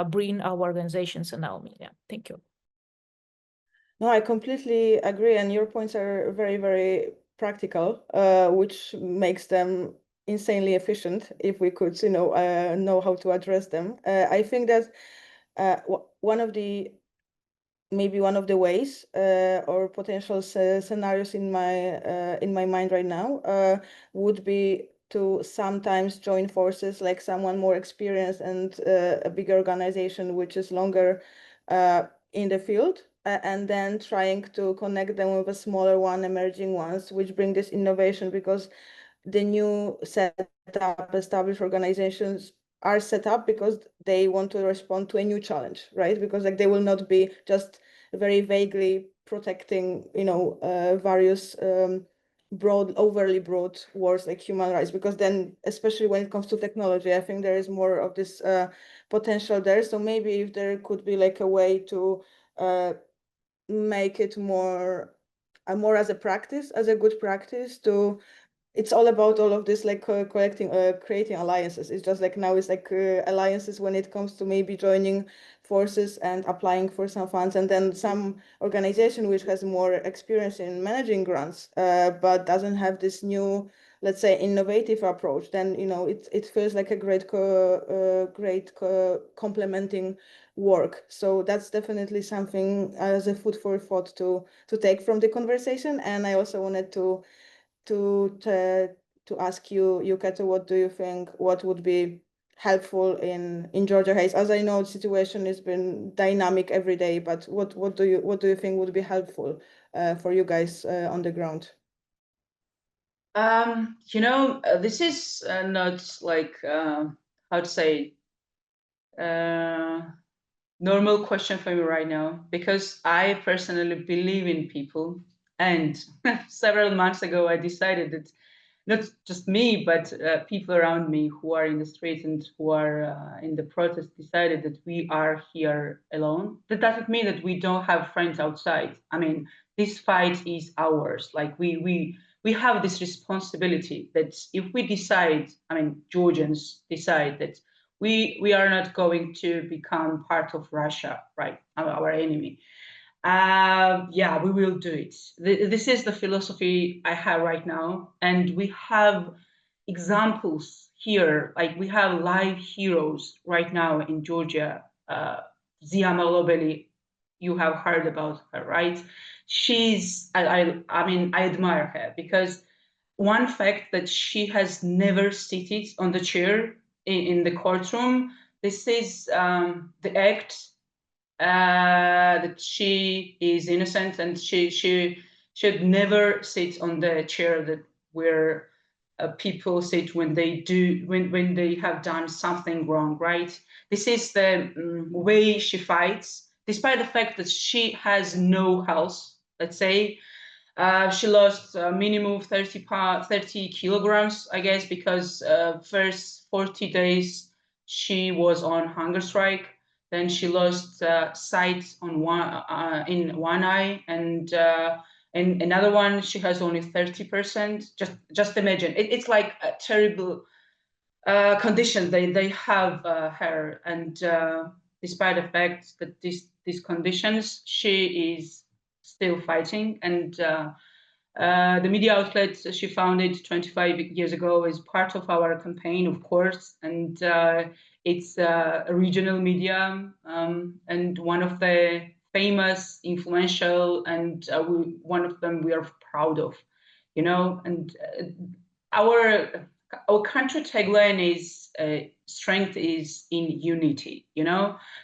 bring our organizations and our media. Thank you. No, I completely agree, and your points are very, very practical, which makes them insanely efficient if we could, know how to address them. I think that one of the ways or potential scenarios in my mind right now would be to sometimes join forces, like someone more experienced and a bigger organization which is longer in the field, and then trying to connect them with a smaller one, emerging ones, which bring this innovation, because the new setup, established organizations are set up because they want to respond to a new challenge, right? Because like they will not be just very vaguely protecting, various overly broad words like human rights, because then, especially when it comes to technology, I think there is more of this potential there. So maybe if there could be like a way to make it more as a practice, as a good practice to. It's all about all of this, like creating alliances. It's just like now it's like alliances when it comes to maybe joining forces and applying for some funds, and then some organization which has more experience in managing grants, but doesn't have this new, let's say, innovative approach. Then it feels like a great complementing work. So that's definitely something as a food for thought to take from the conversation. And I also wanted to ask you, Kato, what do you think? What would be helpful in Georgia Heights? As I know, the situation has been dynamic every day, but what do you think would be helpful for you guys on the ground? This is not like how to say normal question for me right now, because I personally believe in people. And several months ago, I decided that not just me, but people around me who are in the street and who are in the protest decided that we are here alone. That doesn't mean that we don't have friends outside. I mean, this fight is ours. Like we have this responsibility that if we decide, I mean, Georgians decide that we are not going to become part of Russia, right? Our enemy. Yeah, we will do it. This is the philosophy I have right now. And we have examples here, like we have live heroes right now in Georgia. Zia Malobeli, you have heard about her, right? I mean, I admire her because one fact that she has never seated on the chair in the courtroom. This is the act that she is innocent and she should never sit on the chair that where people sit when they have done something wrong, right? This is the way she fights, despite the fact that she has no health, let's say. She lost a minimum of 30 kilograms, I guess, because first 40 days she was on hunger strike. Then she lost sight on in one eye, and in another one she has only 30%. Just imagine, it's like a terrible condition they have her, and despite the fact that these conditions, she is still fighting. And the media outlet she founded 25 years ago is part of our campaign, of course, and it's a regional media, and one of the famous, influential, and one of them we are proud of, and our country tagline is strength is in unity.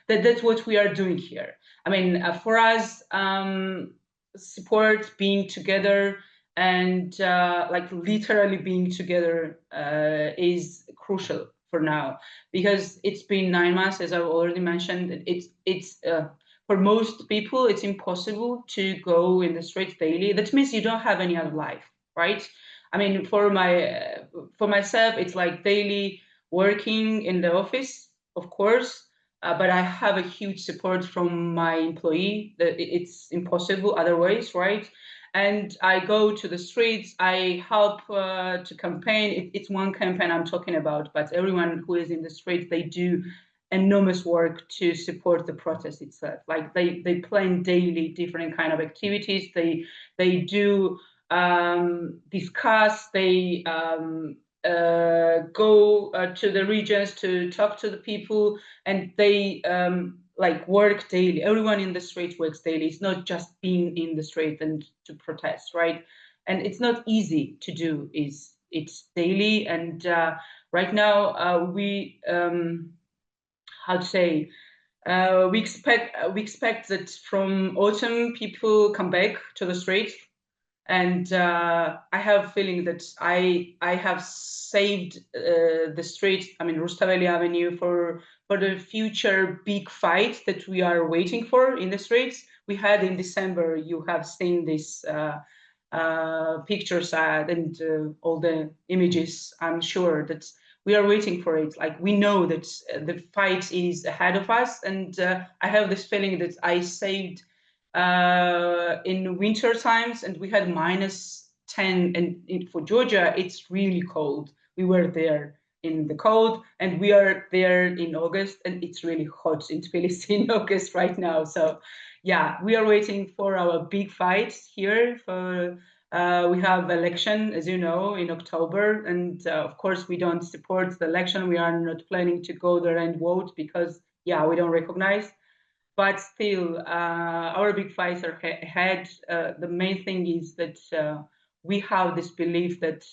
That's what we are doing here. I mean, for us, support, being together, and like literally being together is crucial for now, because it's been 9 months, as I've already mentioned. It's for most people it's impossible to go in the streets daily. That means you don't have any other life, right? I mean, for myself, it's like daily working in the office, of course, but I have a huge support from my employee. That it's impossible otherwise, right? And I go to the streets. I help to campaign. It's one campaign I'm talking about, but everyone who is in the streets, they do enormous work to support the protest itself. Like they plan daily different kind of activities. They do discuss. They go to the regions to talk to the people, and they like work daily. Everyone in the street works daily. It's not just being in the street and to protest, right? And it's not easy to do. It's daily, and right now we how to say we expect that from autumn people come back to the streets, and I have a feeling that I have saved the street, I mean Rustaveli Avenue, for the future big fight that we are waiting for in the streets. We had in December, you have seen this pictures and all the images. I'm sure that we are waiting for it. Like we know that the fight is ahead of us, and I have this feeling that I saved in winter times, and we had -10, and for Georgia it's really cold. We were there in the cold, and we are there in August, and it's really hot in Tbilisi in August right now. So yeah, we are waiting for our big fight here. For we have election, as you know, in October, and of course we don't support the election. We are not planning to go there and vote because yeah, we don't recognize. But still, our big fights are ahead. The main thing is that we have this belief that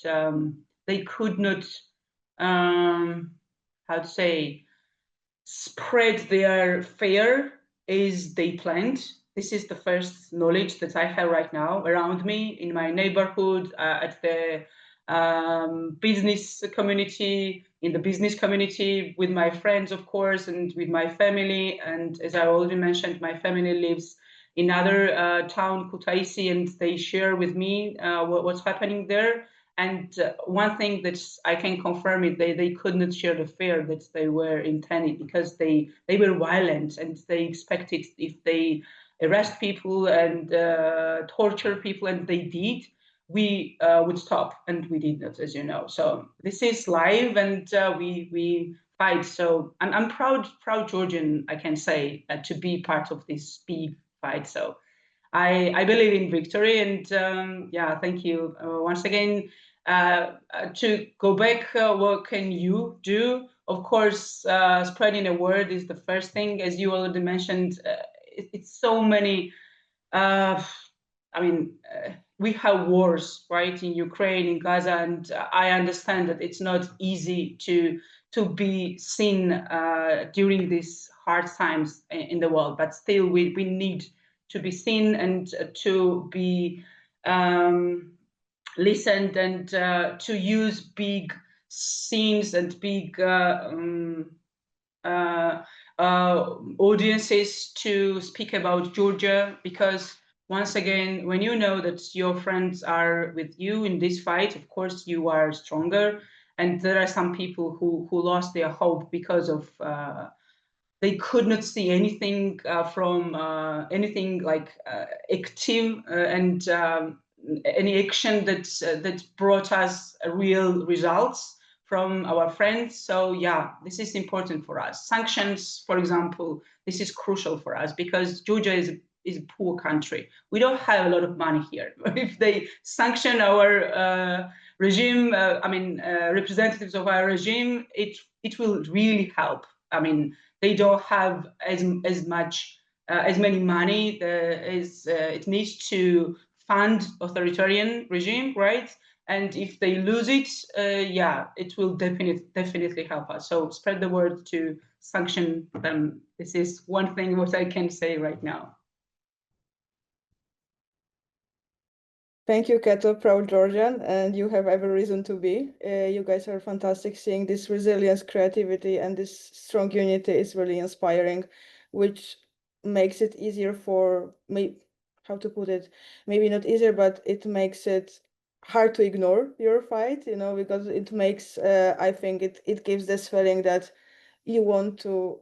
they could not, how to say, spread their fear as they planned. This is the first knowledge that I have right now around me, in my neighborhood, at the business community, in the business community, with my friends, of course, and with my family. And as I already mentioned, my family lives in another town, Kutaisi, and they share with me what's happening there. And one thing that I can confirm is they could not share the fear that they were intending, because they were violent, and they expected if they arrest people and torture people, and they did, we would stop, and we did not, as you know. So this is live, and we fight. So I'm proud Georgian, I can say, to be part of this big fight. So I believe in victory, and yeah, thank you once again. To go back, what can you do? Of course, spreading a word is the first thing, as you already mentioned. It's so many. I mean, we have wars, right, in Ukraine, in Gaza, and I understand that it's not easy to be seen during these hard times in the world. But still, we need to be seen and to be listened, and to use big scenes and big audiences to speak about Georgia. Because once again, when you know that your friends are with you in this fight, of course you are stronger. And there are some people who lost their hope because of they could not see anything from anything like active and any action that brought us real results from our friends. So yeah, this is important for us. Sanctions, for example, this is crucial for us because Georgia is a poor country. We don't have a lot of money here. If they sanction our regime, representatives of our regime, it will really help. I mean, they don't have as much as many money as it needs to fund authoritarian regime, right? And if they lose it, yeah, it will definitely help us. So spread the word to sanction them. This is one thing what I can say right now. Thank you, Keto, proud Georgian, and you have every reason to be. You guys are fantastic. Seeing this resilience, creativity, and this strong unity is really inspiring, which makes it easier for me, how to put it, maybe not easier, but it makes it hard to ignore your fight, because it makes, I think it gives this feeling that we want to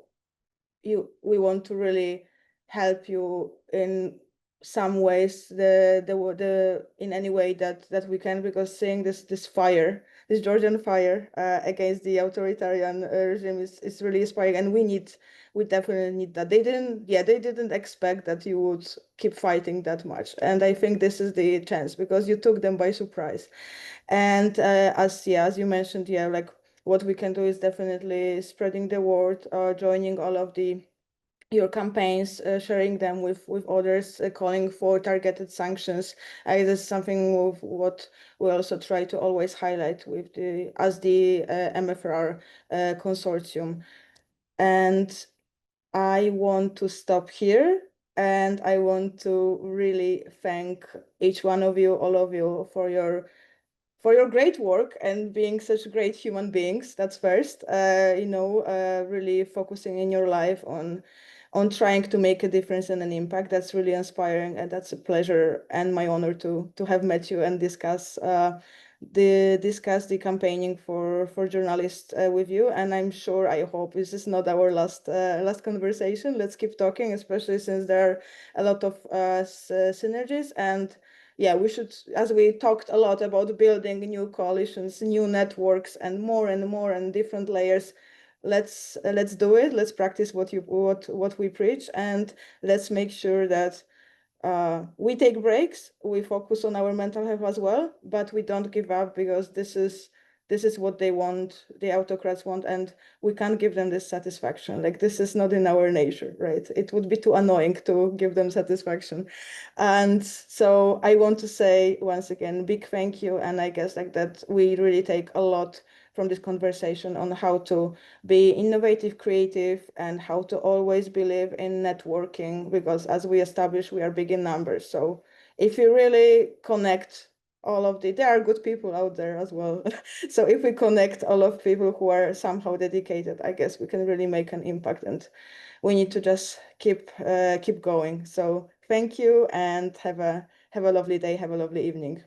really help you in some ways, in any way that we can, because seeing this fire, this Georgian fire against the authoritarian regime is really inspiring, and we definitely need that. They didn't expect that you would keep fighting that much, and I think this is the chance, because you took them by surprise. And as you mentioned, like what we can do is definitely spreading the word, joining all of your campaigns, sharing them with others, calling for targeted sanctions. This is something of what we also try to always highlight with the MFRR consortium. And I want to stop here, and I want to really thank each one of you, all of you, for your great work and being such great human beings. That's first, really focusing in your life on trying to make a difference and an impact. That's really inspiring, and that's a pleasure and my honor to have met you and discuss the campaigning for journalists with you. And I'm sure, I hope this is not our last conversation. Let's keep talking, especially since there are a lot of synergies. And we should, as we talked a lot about building new coalitions, new networks, and more and different layers. Let's do it. Let's practice what we preach, and let's make sure that we take breaks, we focus on our mental health as well, but we don't give up, because this is what they want, the autocrats want, and we can't give them this satisfaction. Like, this is not in our nature, right? It would be too annoying to give them satisfaction. And so I want to say once again, big thank you. And I guess like that we really take a lot from this conversation on how to be innovative, creative, and how to always believe in networking, because as we established, we are big in numbers. So if you really connect there are good people out there as well. So if we connect all of people who are somehow dedicated, I guess we can really make an impact, and we need to just keep going. So thank you, and have a lovely day, have a lovely evening.